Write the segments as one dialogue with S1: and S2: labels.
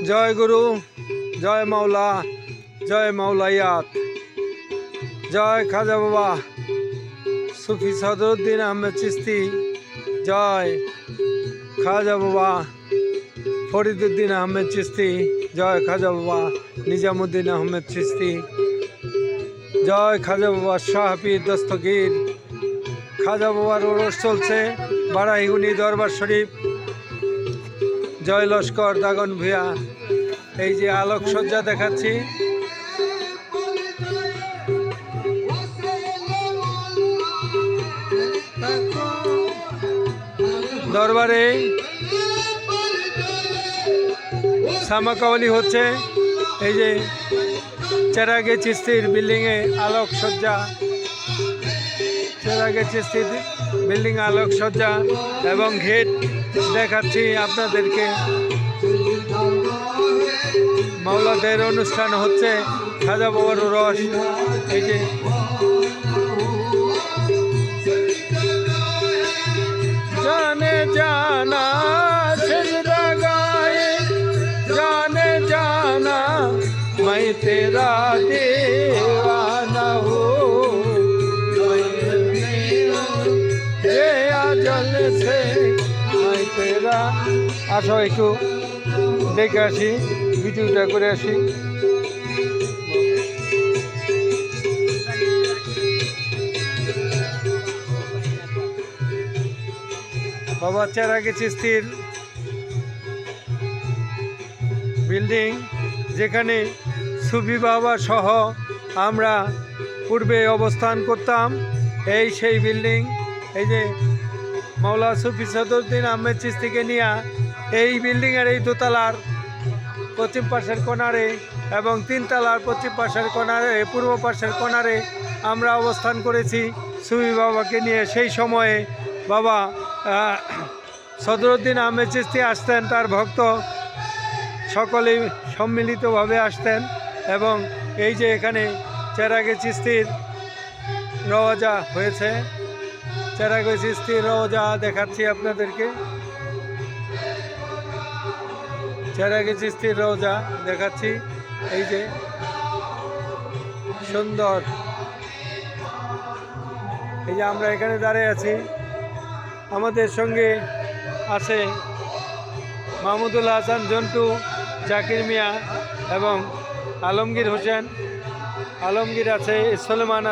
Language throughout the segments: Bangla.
S1: জয় গুরু, জয় মাওলা, জয় মাওলায়াত, জয় খাজা বাবা সুফি সদরুদ্দিন আহমেদ চিস্তি, জয় খাজা বাবা ফরিদুদ্দিন আহমেদ চিস্তি, জয় খাজা বাবা নিজামুদ্দিন আহমেদ চিস্তি, জয় খাজা বাবা শাহপীর দস্তগীর। খাজা বাবার ওরস চলছে বারাইগুনি দরবার শরীফ। জয় লস্কর দাগন ভূয়া। এই যে আলোকসজ্জা দেখাচ্ছি, দরবারে সামাকাওয়ালি হচ্ছে। এই যে চেরাগে চিস্তির বিল্ডিংয়ে আলোকসজ্জা, চেরাগে চিস্তির বিল্ডিং আলোকসজ্জা এবং ঘেট দেখাচ্ছি আপনাদেরকে। মাওলাদের অনুষ্ঠান হচ্ছে, খাজা বাবার রস। এই যে জানে জানা সিজদা গায়ে, জানে জানা मैं तेरा दीवाना हूँ, ये आजल से मैं तेरा। আসো একটু দেখে আসি, ভিডিওটা করে আসি। বাবা চেরাগে চিস্তির বিল্ডিং, যেখানে সুফি বাবা সহ আমরা পূর্বে অবস্থান করতাম। এই সেই বিল্ডিং। এই যে মাওলা সুফি সদরুদ্দিন আহমেদ চিস্তিকে নিয়ে এই বিল্ডিংয়ের এই দোতলার পশ্চিম পাশের কোণারে এবং তিনতলার পশ্চিম পাশের কোণারে, পূর্ব পাশের কোণারে আমরা অবস্থান করেছি সুফি বাবাকে নিয়ে। সেই সময়ে বাবা সদরুদ্দিন আহমেদ চিস্তি আসতেন, তার ভক্ত সকলেই সম্মিলিতভাবে আসতেন। এবং এই যে এখানে চেরাগে চিস্তির রওজা হয়েছে, চেরাগে চিস্তির রওজা দেখাচ্ছি আপনাদেরকে। চেরাগে চিস্তির রওজা দেখাচ্ছি। এই যে সুন্দর, এই যে আমরা এখানে দাঁড়িয়ে আছি। আমাদের সঙ্গে আছে মাহমুদুল হাসান জন্টু, জাকির মিয়া এবং আলমগীর হোসেন। আলমগীর আছে, সলেমান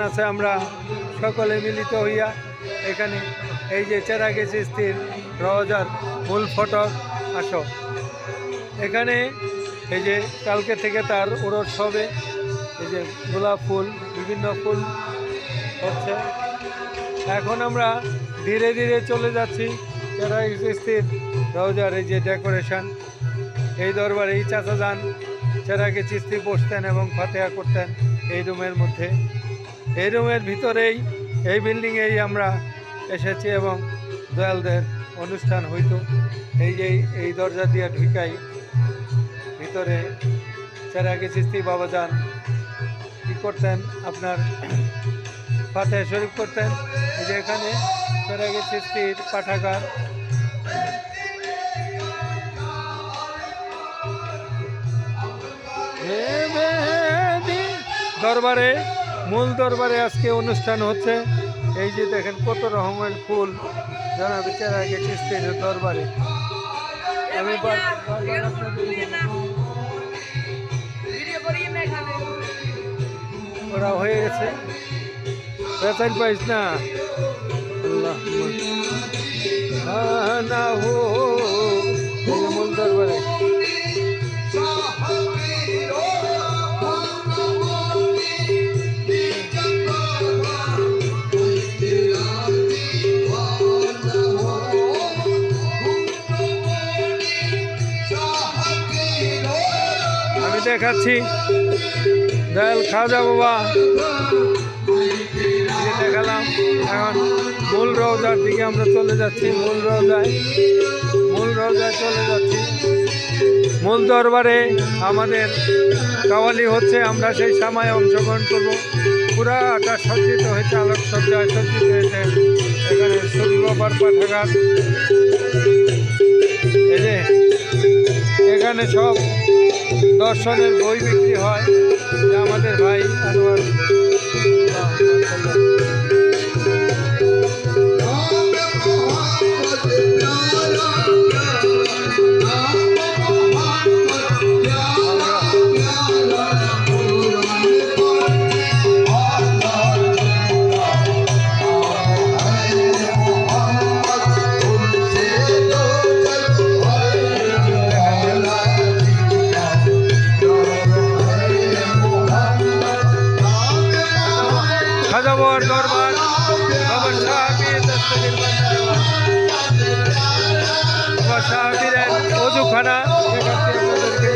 S1: আছে। আমরা সকলে মিলিত হইয়া এখানে এই যে চেরাগে চিস্তির রওজার মূল ফটক। আসো এখানে। এই যে কালকে থেকে তার ওরস হবে। এই যে গোলাপ ফুল, বিভিন্ন ফুল হচ্ছে। এখন আমরা ধীরে ধীরে চলে যাচ্ছি চেরাগে চিস্তির রওজার এই যে ডেকোরেশন। এই দরবারে এই চাচা যান চেরাগে চিস্তি বসতেন এবং ফাতেহা করতেন এই রুমের মধ্যে। এই রুমের ভিতরেই, এই বিল্ডিংয়েই আমরা এসেছি এবং দয়ালদের অনুষ্ঠান হইতো। এই যে এই দরজা দিয়ে ঢুকাই ভিতরে চেরাগে চিস্তি বাবা যান কী করতেন, আপনার ফাতেহা শরীফ করতেন। এই যে এখানে চেরাগে চিস্তির পাঠাগার। দরবারে, মূল দরবারে আজকে অনুষ্ঠান হচ্ছে। এই যে দেখেন কত রকমের ফুল জানাবে চেরাগে চিস্তির দরবারে। আমি ওরা হয়ে গেছে, বেচার পাইস না না হো মূল দরবারে। আমি দেখাচ্ছি দয়াল খাজা বাবা দেখালাম। এখন মূল রওজার দিকে আমরা চলে যাচ্ছি। মূল রওজায় চলে যাচ্ছি। মূল দরবারে আমাদের কাওয়ালি হচ্ছে, আমরা সেই সময় অংশগ্রহণ করব। পুরাটা সজ্জিত হয়েছে, আলোকসজ্জায় সজ্জিত হয়েছে। এখানে সুফি বাবার পাঠাগার। এখানে সব দর্শনের বই বিক্রি হয়, যা আমাদের ভাই আনোয়ার খাজা বাবার দরবার, বাবা সাহাবীর দস্তগীর বাবা সাহাবীরের ওযুখানা দেখাচ্ছি আপনাদেরকে।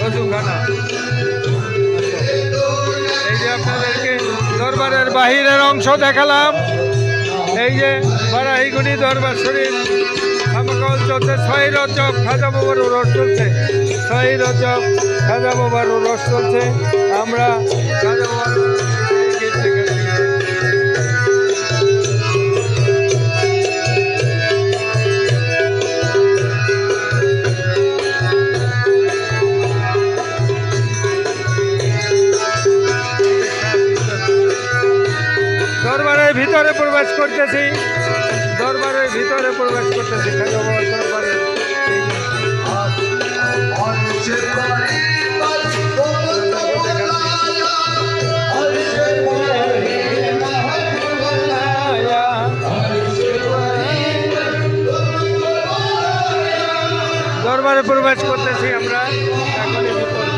S1: ওযুখানা এই যে আপনাদেরকে দরবারের বাহিরের অংশ দেখালাম। এই যে বারাহিগুনি দরবার শরীফ সামাকাল চলছে, 6 রজব খাজা বাবার উরস চলছে, 6 রজব খাজা বাবার উরস চলছে। আমরা খাজা বাবার গেট দেখাচ্ছি। দরবারের ভিতরে প্রবেশ করতেছি, দরবারের ভিতরে প্রবেশ করতেছি খাজা বাবার দরবারে। দরবারে প্রবেশ করতেছি আমরা এখনই ভিতরে।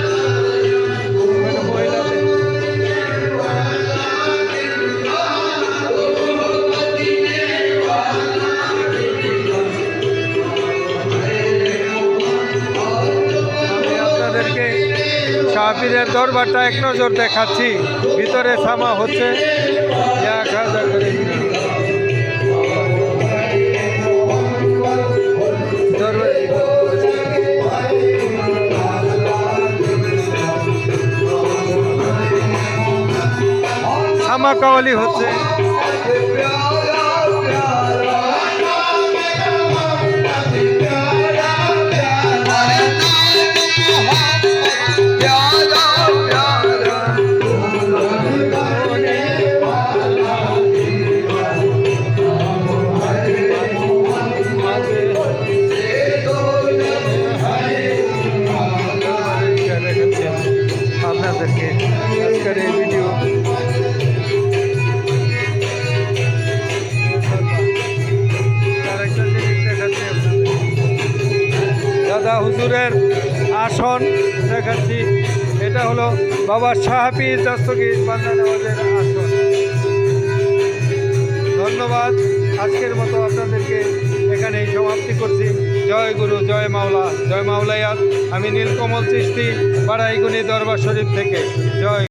S1: শাহপীরের দরবারটা এক নজর দেখাচ্ছি, ভিতরে সামা হচ্ছে। সামা কাওয়ালি হচ্ছে। আপনাদেরকে আজকের এই ভিডিও আরেকটা জিনিস দেখাচ্ছি আপনাদের, দাদা হুজুরের আসন দেখাচ্ছি। এটা হলো বাবা সাহাবীর দস্তগীর বান্দা নওয়াজের আসন। ধন্যবাদ, আজকের মতো আপনাদেরকে এখানেই সমাপ্তি করছি। জয় গুরু, জয় মাওলা, জয় মাওলায়াত। আমি নীলকমল চিশতি বারাহিগুনি দরবার শরীফ থেকে। জয়।